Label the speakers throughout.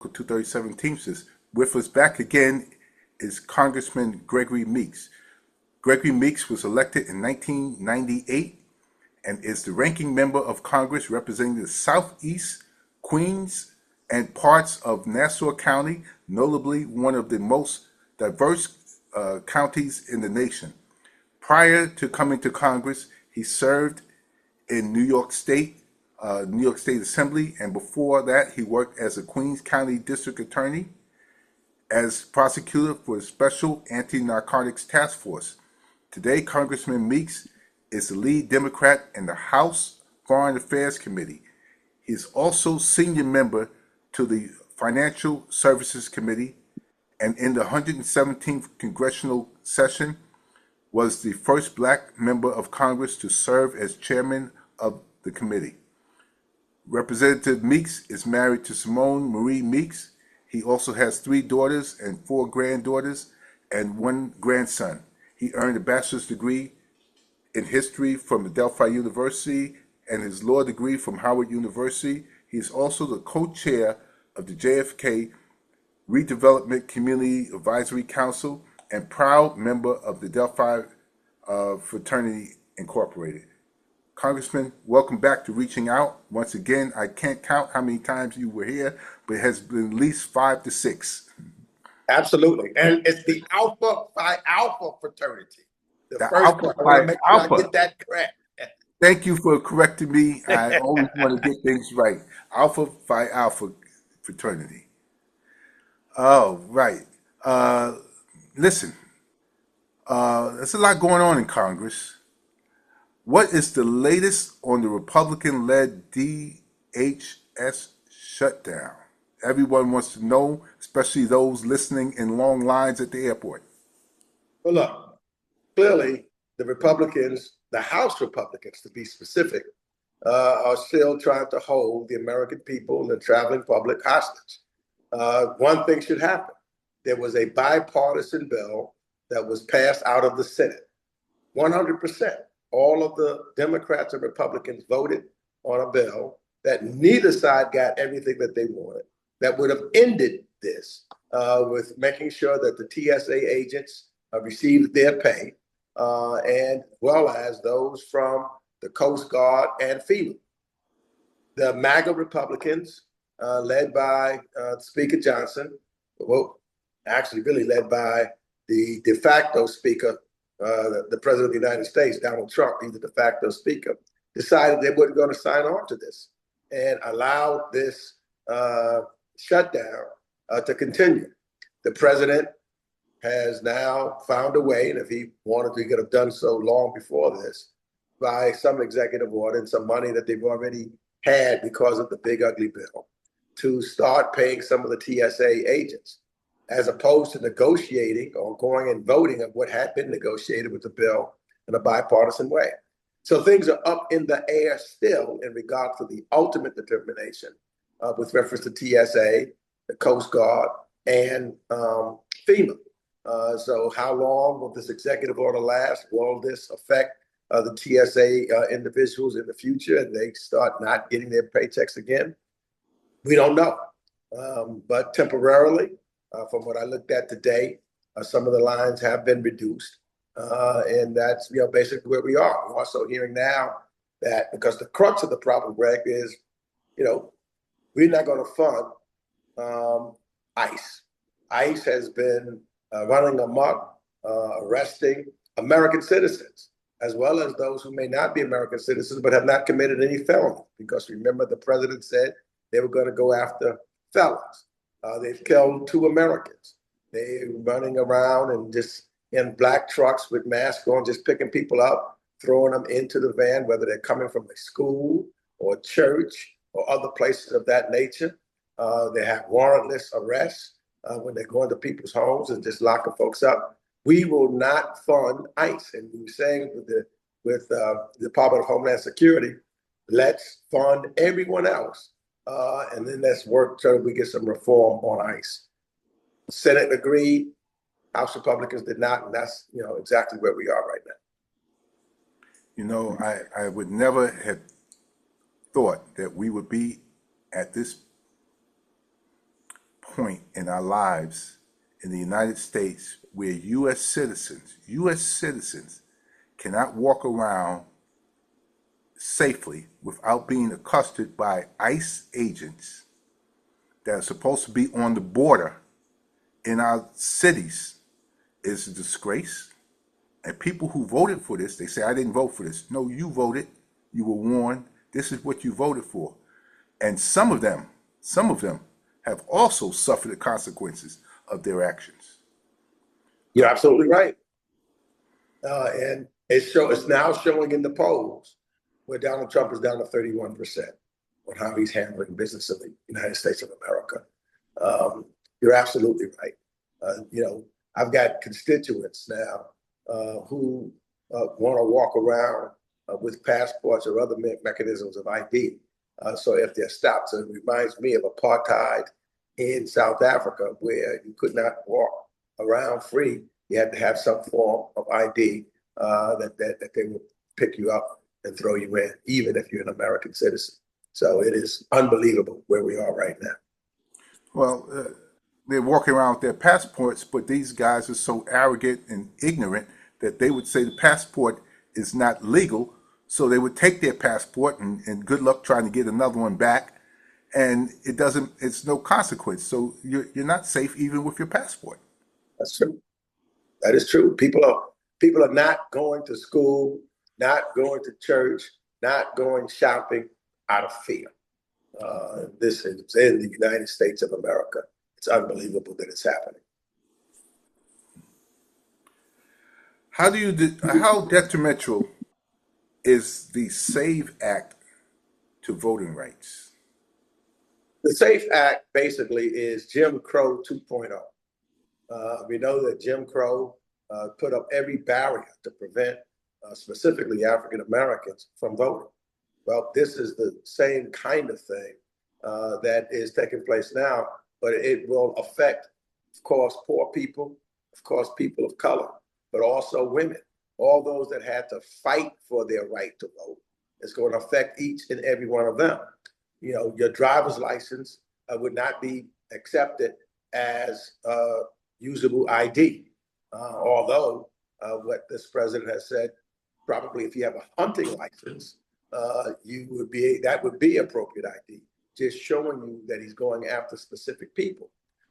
Speaker 1: 237 Teamsters. With us back again is Congressman Gregory Meeks. Gregory Meeks was elected in 1998 and is the ranking member of Congress representing the Southeast, Queens, and parts of Nassau County, notably one of the most diverse counties in the nation. Prior to coming to Congress, he served in New York State Assembly, and before that, he worked as a Queens County District Attorney, as prosecutor for the Special Anti-Narcotics Task Force. Today, Congressman Meeks is the lead Democrat in the House Foreign Affairs Committee. He is also senior member to the Financial Services Committee, and in the 117th congressional session was the first black member of Congress to serve as chairman of the committee. Representative Meeks is married to Simone Marie Meeks. He also has 3 daughters and 4 granddaughters and 1 grandson. He earned a bachelor's degree in history from Adelphi University and his law degree from Howard University. He is also the co-chair of the JFK Redevelopment Community Advisory Council and proud member of the Delphi Fraternity Incorporated. Congressman, welcome back to Reaching Out. Once again, I can't count how many times you were here, but it has been at least 5 to 6.
Speaker 2: Absolutely. And it's the Alpha Phi Alpha fraternity. The first
Speaker 1: Alpha
Speaker 2: one. I want to make sure
Speaker 1: Alpha.
Speaker 2: I get that correct.
Speaker 1: Thank you for correcting me. I always want to get things right. Alpha Phi Alpha fraternity. Oh, right. Listen, there's a lot going on in Congress. What is the latest on the Republican-led DHS shutdown? Everyone wants to know, especially those listening in long lines at the airport.
Speaker 2: Well, look, clearly the Republicans, the House Republicans to be specific, are still trying to hold the American people and the traveling public hostage. One thing should happen. There was a bipartisan bill that was passed out of the Senate. 100%. All of the Democrats and Republicans voted on a bill that neither side got everything that they wanted, that would have ended this with making sure that the TSA agents received their pay, and well as those from the Coast Guard and FEMA. The MAGA Republicans, led by Speaker Johnson, well, actually really led by the de facto Speaker, the President of the United States, Donald Trump, he's the de facto Speaker, decided they weren't going to sign on to this and allowed this shutdown to continue. The President has now found a way, and if he wanted to, he could have done so long before this, by some executive order and some money that they've already had because of the big ugly bill, to start paying some of the TSA agents, as opposed to negotiating or going and voting on what had been negotiated with the bill in a bipartisan way. So things are up in the air still in regard to the ultimate determination with reference to TSA, the Coast Guard, and FEMA. So how long will this executive order last? Will this affect the TSA individuals in the future and they start not getting their paychecks again? We don't know. But temporarily, from what I looked at today, some of the lines have been reduced. And that's basically where we are. I'm also hearing now that because the crux of the problem, Greg, is, we're not going to fund ICE. ICE has been running amok, arresting American citizens, as well as those who may not be American citizens but have not committed any felony. Because remember, the president said they were going to go after felons. They've killed 2 Americans. They're running around and just in black trucks with masks on, just picking people up, throwing them into the van, whether they're coming from a school or church or other places of that nature. They have warrantless arrests when they're going to people's homes and just locking folks up. We will not fund ICE. And we were saying with the Department of Homeland Security, let's fund everyone else. And then let's work till we get some reform on ICE. The Senate agreed, House Republicans did not, and that's exactly where we are right now.
Speaker 1: I would never have thought that we would be at this point in our lives in the United States where U.S. citizens cannot walk around safely without being accosted by ICE agents that are supposed to be on the border in our cities is a disgrace. And people who voted for this, they say, I didn't vote for this. No, you voted. You were warned. This is what you voted for. And some of them have also suffered the consequences of their actions.
Speaker 2: You're absolutely right. And it's now showing in the polls where Donald Trump is down to 31% on how he's handling business in the United States of America. You're absolutely right. I've got constituents now who want to walk around with passports or other mechanisms of ID. So if they're stopped, so it reminds me of apartheid in South Africa, where you could not walk around free. You had to have some form of ID that they would pick you up and throw you in, even if you're an American citizen. So it is unbelievable where we are right now.
Speaker 1: Well, they're walking around with their passports, but these guys are so arrogant and ignorant that they would say the passport is not legal. So they would take their passport and good luck trying to get another one back. And it's no consequence. So you're not safe even with your passport.
Speaker 2: That's true. That is true. People are not going to school, not going to church, not going shopping out of fear. This is in the United States of America. It's unbelievable that it's happening.
Speaker 1: How detrimental is the SAVE Act to voting rights?
Speaker 2: The SAFE Act basically is Jim Crow 2.0. We know that Jim Crow put up every barrier to prevent specifically African Americans from voting. Well, this is the same kind of thing that is taking place now, but it will affect, of course, poor people, of course, people of color, but also women, all those that had to fight for their right to vote. It's going to affect each and every one of them. Your driver's license would not be accepted as usable ID, although what this president has said, probably if you have a hunting license, that would be appropriate ID, just showing you that he's going after specific people.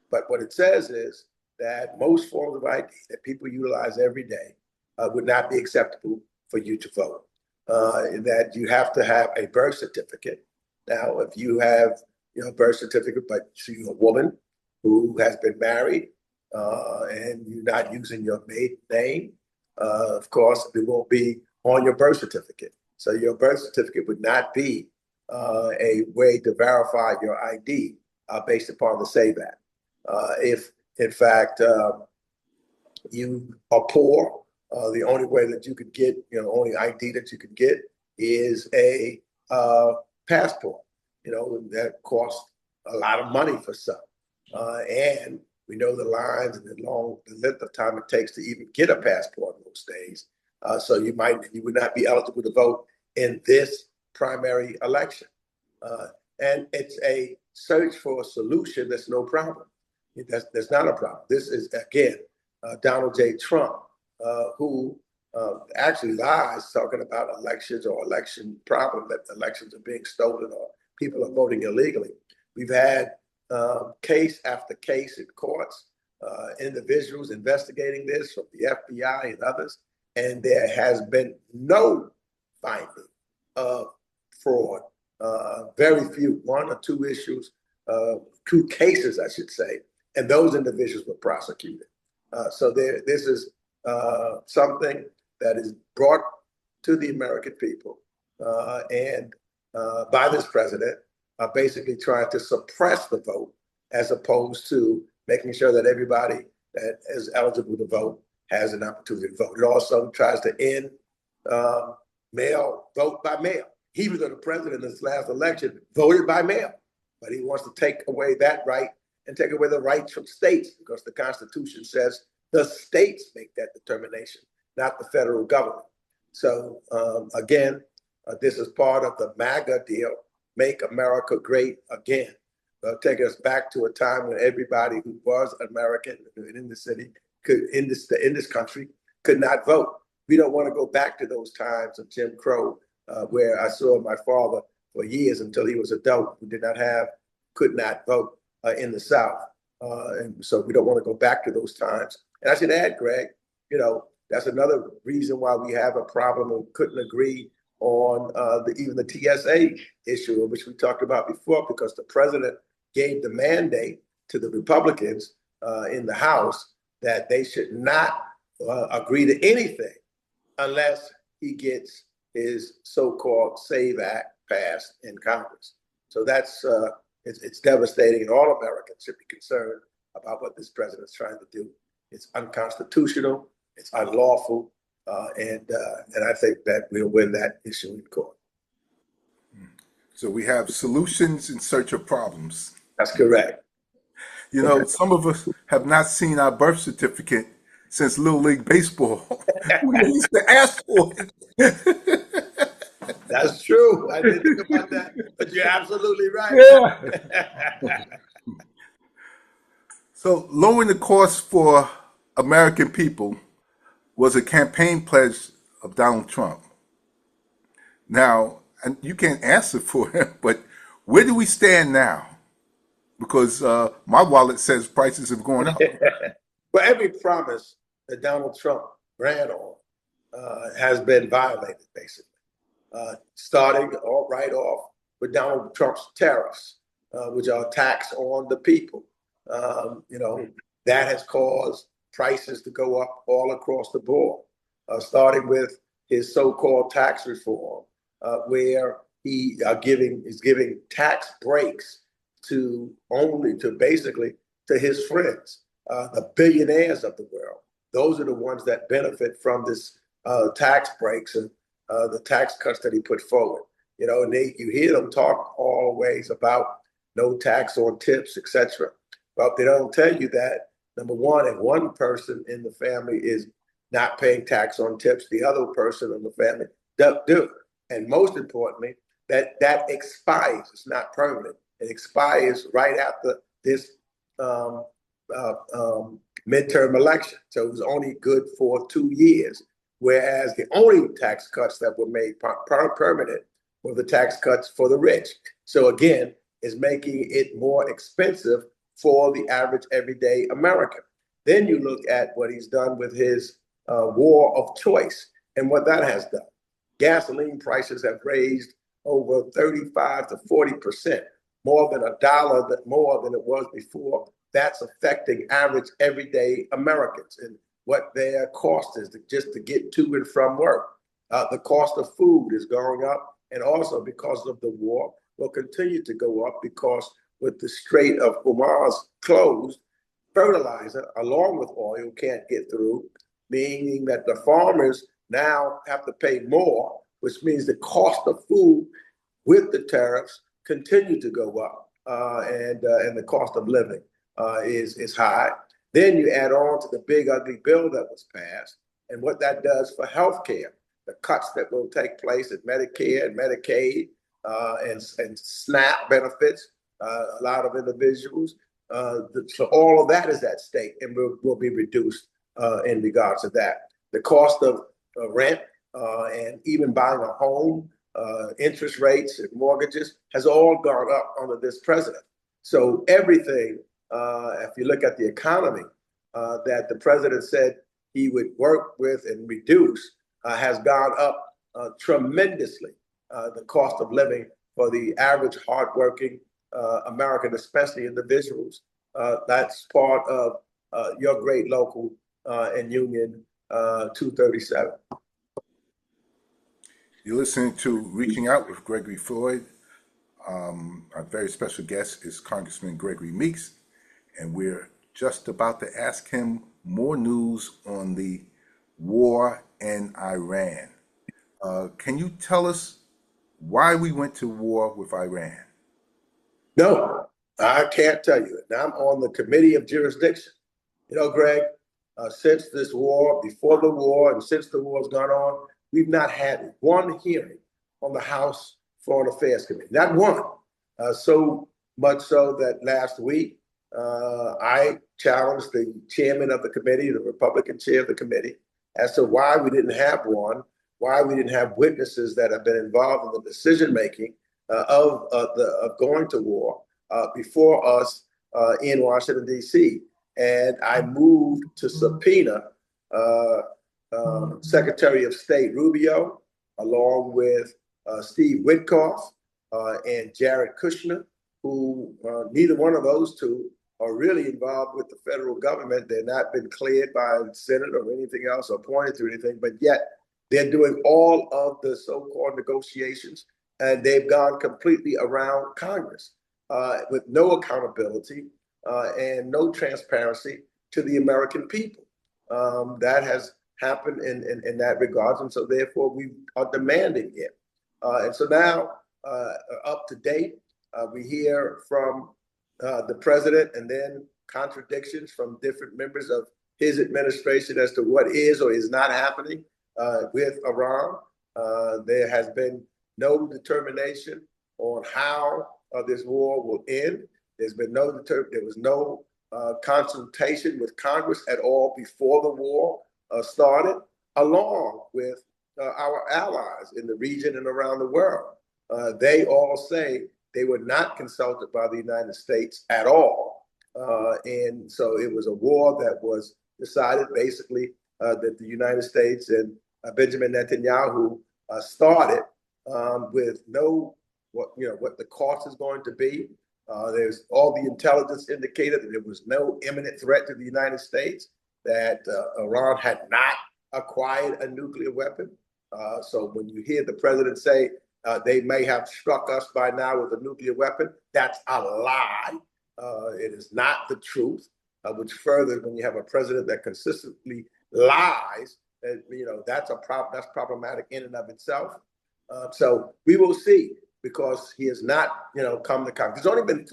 Speaker 2: But what it says is that most forms of ID that people utilize every day would not be acceptable for you to vote. That you have to have a birth certificate. Now, if you have a birth certificate, but you're a woman who has been married and you're not using your maiden name, of course, it won't be on your birth certificate. So your birth certificate would not be a way to verify your ID based upon the SAVE Act. If, in fact, you are poor, the only way that you could get, only ID that you could get is a passport. That costs a lot of money for some. And we know the lines and the length of time it takes to even get a passport in those days. So you would not be eligible to vote in this primary election. And it's a search for a solution that's no problem. That's not a problem. This is, again, Donald J. Trump, who actually lies talking about elections or election problem, that elections are being stolen or people are voting illegally. We've had case after case in courts, individuals investigating this from the FBI and others, and there has been no finding of fraud. Very few, one or two issues, two cases, I should say, and those individuals were prosecuted. So this is something that is brought to the American people and by this president, basically trying to suppress the vote as opposed to making sure that everybody that is eligible to vote has an opportunity to vote. It also tries to end vote by mail. He was the president in this last election, voted by mail, but he wants to take away that right and take away the rights from states because the Constitution says the states make that determination, not the federal government. So again, this is part of the MAGA deal, Make America Great Again. taking us back to a time when everybody who was American and in the city could, in this country, could not vote. We don't want to go back to those times of Jim Crow, where I saw my father for years until he was adult, who could not vote in the South. And so we don't want to go back to those times. And I should add, Greg, that's another reason why we have a problem and couldn't agree on even the TSA issue, which we talked about before, because the president gave the mandate to the Republicans in the House that they should not agree to anything unless he gets his so-called SAVE Act passed in Congress. So that's it's devastating, and all Americans should be concerned about what this president's trying to do. It's unconstitutional, it's unlawful, and I think that we'll win that issue in court.
Speaker 1: So we have solutions in search of problems.
Speaker 2: That's correct.
Speaker 1: Some of us have not seen our birth certificate since Little League Baseball. We used to ask for it.
Speaker 2: That's true. I didn't think about that, but you're absolutely right.
Speaker 1: Yeah. So lowering the cost for American people was a campaign pledge of Donald Trump. Now, and you can't answer for him, but where do we stand now? Because my wallet says prices have gone up.
Speaker 2: Well, every promise that Donald Trump ran on has been violated, basically. Starting right off with Donald Trump's tariffs, which are a tax on the people. That has caused prices to go up all across the board, starting with his so-called tax reform, where he is giving tax breaks to basically to his friends, the billionaires of the world. Those are the ones that benefit from this tax breaks and the tax cuts that he put forward. And you hear them talk always about no tax on tips, etc. But they don't tell you that, number one, if one person in the family is not paying tax on tips, the other person in the family do. And most importantly, that expires. It's not permanent. It expires right after this midterm election. So it was only good for 2 years. Whereas the only tax cuts that were made permanent were the tax cuts for the rich. So again, it's making it more expensive for the average everyday American. Then you look at what he's done with his war of choice and what that has done. Gasoline prices have raised over 35 to 40%, more than $1 more than it was before. That's affecting average everyday Americans and what their cost is just to get to and from work. The cost of food is going up, and also because of the war, will continue to go up because with the Strait of Hormuz closed, fertilizer along with oil can't get through, meaning that the farmers now have to pay more, which means the cost of food with the tariffs continue to go up, and the cost of living is high. Then you add on to the big ugly bill that was passed and what that does for healthcare, the cuts that will take place at Medicare and Medicaid and SNAP benefits, a lot of individuals. So all of that is at stake and will be reduced in regards to that. The cost of rent and even buying a home, interest rates and mortgages has all gone up under this president. So everything, if you look at the economy that the president said he would work with and reduce, has gone up tremendously. The cost of living for the average hardworking American, especially individuals. That's part of your great local and Union 237.
Speaker 1: You're listening to Reaching Out with Gregory Floyd. Our very special guest is Congressman Gregory Meeks, and we're just about to ask him more news on the war in Iran. Can you tell us why we went to war with Iran?
Speaker 2: No, I can't tell you. Now I'm on the committee of jurisdiction. Greg, since this war, before the war, and since the war's gone on, we've not had one hearing on the House Foreign Affairs Committee, not one. So much so that last week I challenged the chairman of the committee, the Republican chair of the committee, as to why we didn't have one, why we didn't have witnesses that have been involved in the decision making of going to war before us in Washington, D.C. And I moved to subpoena Secretary of State Rubio, along with Steve Witkoff and Jared Kushner, who neither one of those two are really involved with the federal government. They're not been cleared by the Senate or anything else or appointed to anything, but yet they're doing all of the so-called negotiations, and they've gone completely around Congress with no accountability and no transparency to the American people. That has happened in that regard, and so therefore we are demanding it. And so now, up to date, we hear from the president and then contradictions from different members of his administration as to what is or is not happening with Iran. There has been no determination on how this war will end. There was no consultation with Congress at all before the war started, along with our allies in the region and around the world. They all say they were not consulted by the United States at all. And so it was a war that was decided basically that the United States and Benjamin Netanyahu started with no, what the cost is going to be. There's all the intelligence indicated that there was no imminent threat to the United States, that Iran had not acquired a nuclear weapon. So when you hear the president say they may have struck us by now with a nuclear weapon, that's a lie. It is not the truth, which further, when you have a president that consistently lies, that's problematic in and of itself. So we will see, because he has not, come to Congress. There's only been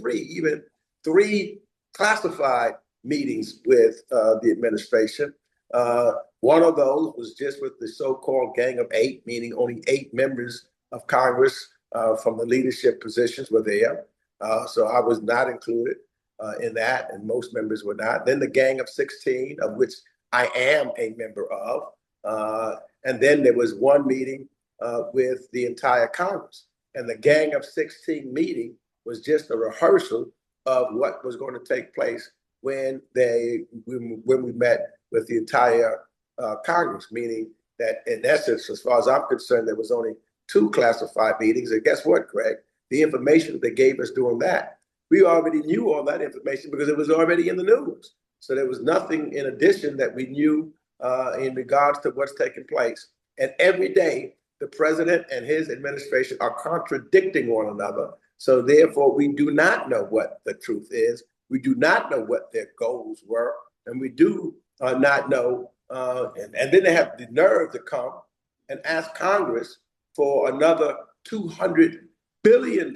Speaker 2: three classified meetings with the administration. One of those was just with the so-called Gang of Eight, meaning only 8 members of Congress from the leadership positions were there. So I was not included in that, and most members were not. Then the Gang of 16, of which I am a member of. And then there was one meeting with the entire Congress. And the Gang of 16 meeting was just a rehearsal of what was going to take place when we met with the entire Congress, meaning that in essence, as far as I'm concerned, there was only 2 classified meetings. And guess what, Greg? The information that they gave us during that, we already knew all that information because it was already in the news. So there was nothing in addition that we knew in regards to what's taking place. And every day, the president and his administration are contradicting one another. So therefore, we do not know what the truth is. We do not know what their goals were. And we do not know. And then they have the nerve to come and ask Congress for another $200 billion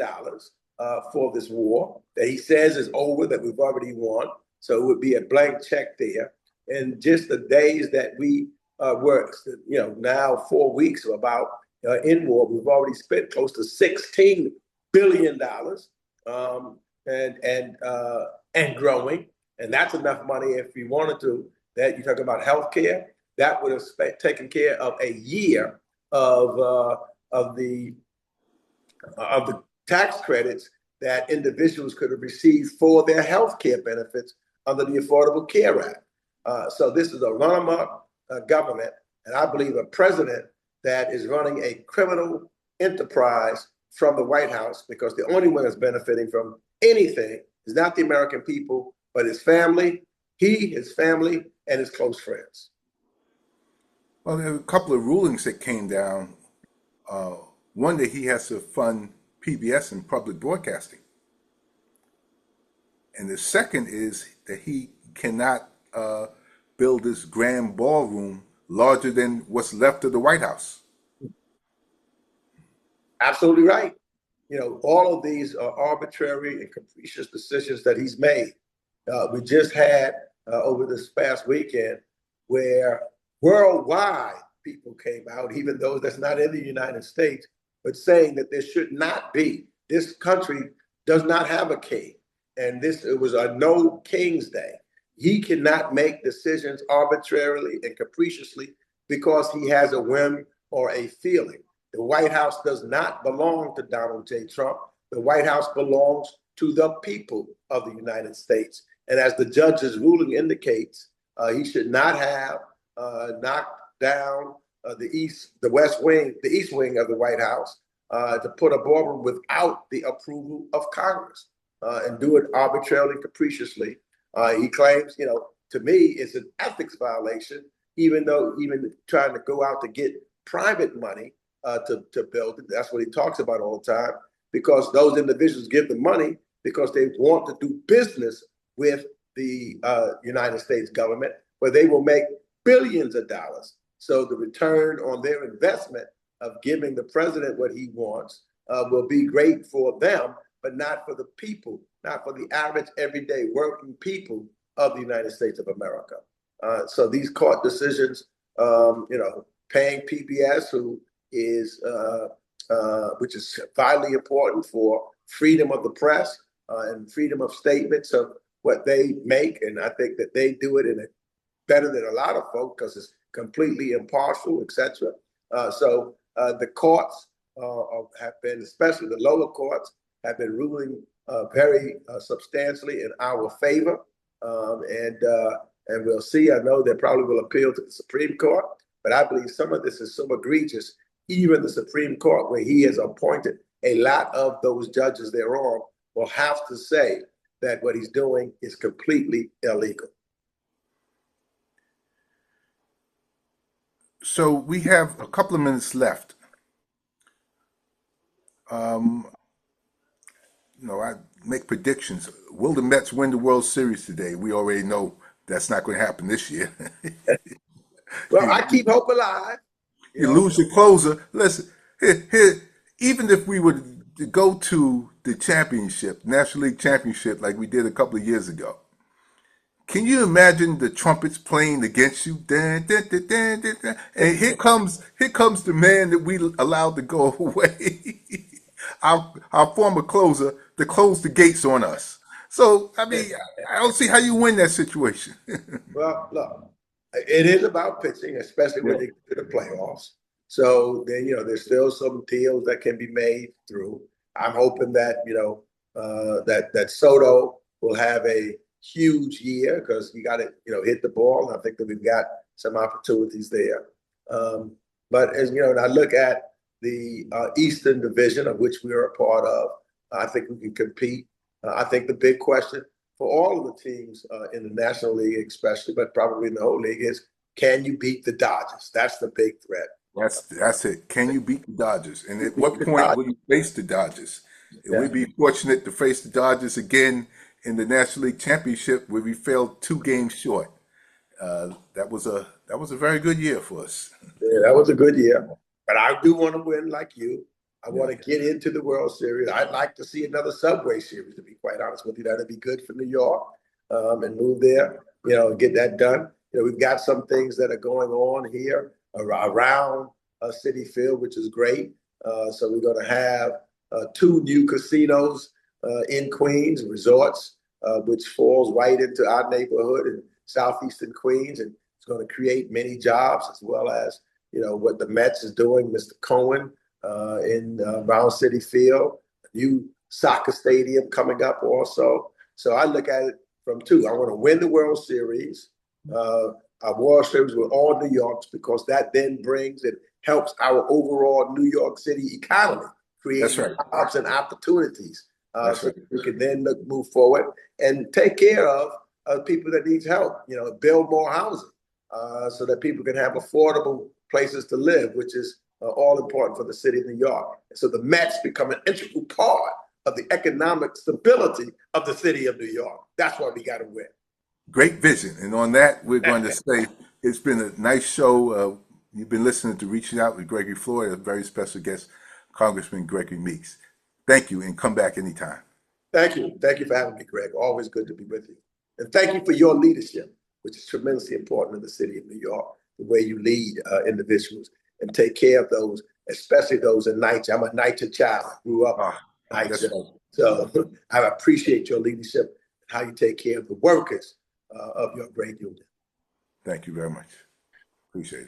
Speaker 2: for this war that he says is over, that we've already won. So it would be a blank check there. And just the days that we were, now 4 weeks or about in war, we've already spent close to $16 billion and growing. And that's enough money if we wanted to. That you talk about healthcare, that would have taken care of a year of the tax credits that individuals could have received for their health care benefits under the Affordable Care Act. So this is a run-amok government, and I believe a president that is running a criminal enterprise from the White House, because the only one that's benefiting from anything is not the American people, but his family, his family, and his close friends.
Speaker 1: Well, there are a couple of rulings that came down. One, that he has to fund PBS and public broadcasting. And the second is that he cannot build this grand ballroom larger than what's left of the White House.
Speaker 2: Absolutely right. All of these are arbitrary and capricious decisions that he's made. We just had over this past weekend where worldwide people came out, even those that's not in the United States, but saying that there should not be. This country does not have a king. And it was a no king's day. He cannot make decisions arbitrarily and capriciously because he has a whim or a feeling. The White House does not belong to Donald J. Trump. The White House belongs to the people of the United States. And as the judge's ruling indicates, he should not have knocked down the east wing of the White House to put a ballroom without the approval of Congress and do it arbitrarily, capriciously. He claims, to me, it's an ethics violation, even trying to go out to get private money to build it. That's what he talks about all the time, because those individuals give the money because they want to do business with the United States government, where they will make billions of dollars. So the return on their investment of giving the president what he wants will be great for them, but not for the people, not for the average, everyday working people of the United States of America. So these court decisions, paying PBS, which is vitally important for freedom of the press and freedom of statements of what they make, and I think that they do it better than a lot of folks because it's completely impartial, etc. So the courts have been, especially the lower courts, have been ruling very substantially in our favor, and we'll see. I know they probably will appeal to the Supreme Court, but I believe some of this is so egregious. Even the Supreme Court, where he has appointed a lot of those judges thereon, will have to say that what he's doing is completely illegal.
Speaker 1: So we have a couple of minutes left. I make predictions. Will the Mets win the World Series today? We already know that's not going to happen this year.
Speaker 2: Well, I keep hope alive.
Speaker 1: You lose your closer. Listen, even if we would go to the championship, National League Championship, like we did a couple of years ago, can you imagine the trumpets playing against you? Dun, dun, dun, dun, dun, dun. And here comes the man that we allowed to go away, our former closer, to close the gates on us. So, I mean, I don't see how you win that situation.
Speaker 2: Well, look, it is about pitching, especially when they get to the playoffs. So then, there's still some deals that can be made through. I'm hoping that, that Soto will have a huge year because he got to, hit the ball. And I think that we've got some opportunities there. But as and I look at the Eastern Division, of which we are a part of, I think we can compete. I think the big question for all of the teams in the National League, especially, but probably in the whole league, is can you beat the Dodgers? That's the big threat.
Speaker 1: That's it. Can you beat the Dodgers? And at what point will you face the Dodgers? Yeah. We'd be fortunate to face the Dodgers again in the National League Championship, where we fell 2 games short. That was a very good year for us.
Speaker 2: Yeah, that was a good year. But I do want to win like you. I want to get into the World Series. I'd like to see another Subway Series, to be quite honest with you. That'd be good for New York and move there, and get that done. We've got some things that are going on here around Citi Field, which is great. So we're going to have 2 new casinos in Queens, resorts, which falls right into our neighborhood in southeastern Queens. And it's going to create many jobs, as well as, what the Mets is doing, Mr. Cohen, in around Citi Field, a new soccer stadium coming up also. So I look at it from 2. I want to win the World Series, our World Series with all New Yorks, because that then brings and helps our overall New York City economy, create jobs and opportunities. So we can then move forward and take care of people that need help, build more housing so that people can have affordable places to live, which is all important for the city of New York. So the Mets become an integral part of the economic stability of the city of New York. That's why we got to win.
Speaker 1: Great vision. And on that, we're going to say it's been a nice show. You've been listening to Reaching Out with Gregory Floyd, a very special guest, Congressman Gregory Meeks. Thank you, and come back anytime.
Speaker 2: Thank you. Thank you for having me, Greg. Always good to be with you. And thank you for your leadership, which is tremendously important in the city of New York, the way you lead individuals and take care of those, especially those in NYCHA. I'm a NYCHA child. I grew up Right.
Speaker 1: That's right.
Speaker 2: So I appreciate your leadership, how you take care of the workers of your great union.
Speaker 1: Thank you very much. Appreciate it.